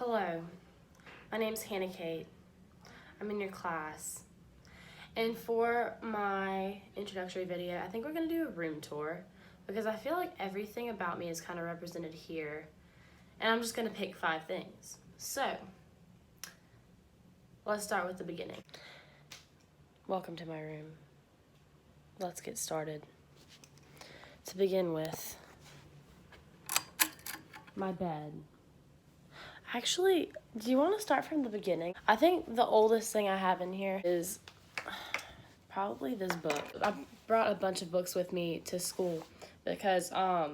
Hello, my name's Hannah Kate. I'm in your class. And for my introductory video, I think we're going to do a room tour because I feel like everything about me is kind of represented here. And I'm just going to pick 5 things. So, let's start with the beginning. Welcome to my room. Let's get started. To begin with, my bed. Actually, do you want to start from the beginning? I think the oldest thing I have in here is probably this book. I brought a bunch of books with me to school because I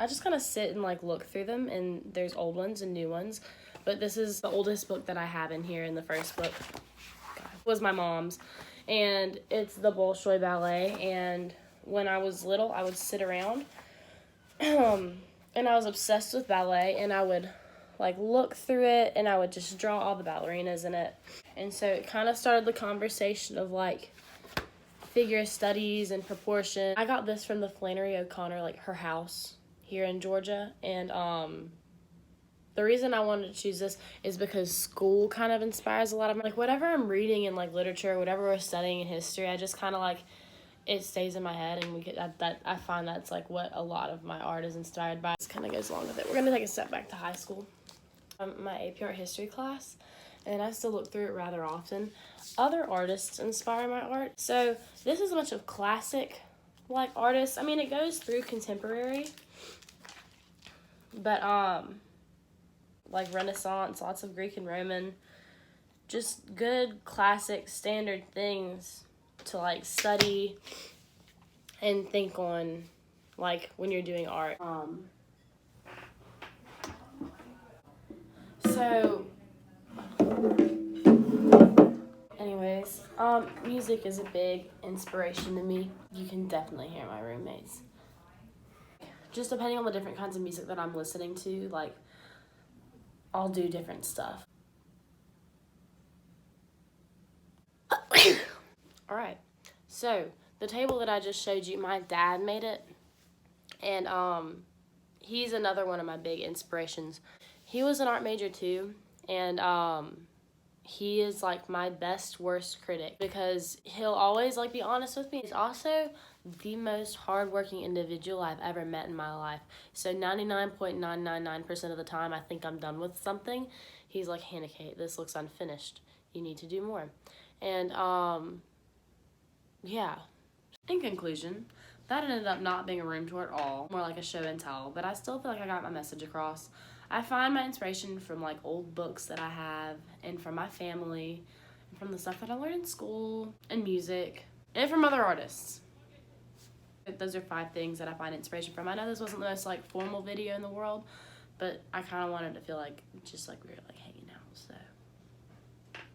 just kind of sit and like look through them, and there's old ones and new ones. But this is the oldest book that I have in here, and the first book was my mom's, and it's the Bolshoi Ballet. And when I was little, I would sit around and I was obsessed with ballet, and I would like look through it and I would just draw all the ballerinas in it. And so it kind of started the conversation of like figure studies and proportion. I got this from the Flannery O'Connor, like her house here in Georgia. And the reason I wanted to choose this is because school kind of inspires a lot of like whatever I'm reading in like literature, whatever we're studying in history, I just kind of like it stays in my head, and we get that I find that's like what a lot of my art is inspired by. This kind of goes along with it. We're gonna take a step back to high school. My AP Art History class, and I still look through it rather often. Other artists inspire my art. So this is a bunch of classic like artists. I mean, it goes through contemporary, but like Renaissance, lots of Greek and Roman, just good classic standard things to like study and think on like when you're doing art. So anyways, music is a big inspiration to me. You can definitely hear my roommates. Just depending on the different kinds of music that I'm listening to, like, I'll do different stuff. Alright, so the table that I just showed you, my dad made it, and he's another one of my big inspirations. He was an art major too, and he is like my best worst critic because he'll always like be honest with me. He's also the most hardworking individual I've ever met in my life. So 99.999% of the time I think I'm done with something, he's like, Hannah Kate, this looks unfinished. You need to do more. And yeah. In conclusion, that ended up not being a room tour at all, more like a show and tell, but I still feel like I got my message across. I find my inspiration from like old books that I have, and from my family, and from the stuff that I learned in school, and music, and from other artists. Those are 5 things that I find inspiration from. I know this wasn't the most like formal video in the world, but I kind of wanted to feel like just like we were like hanging out, so.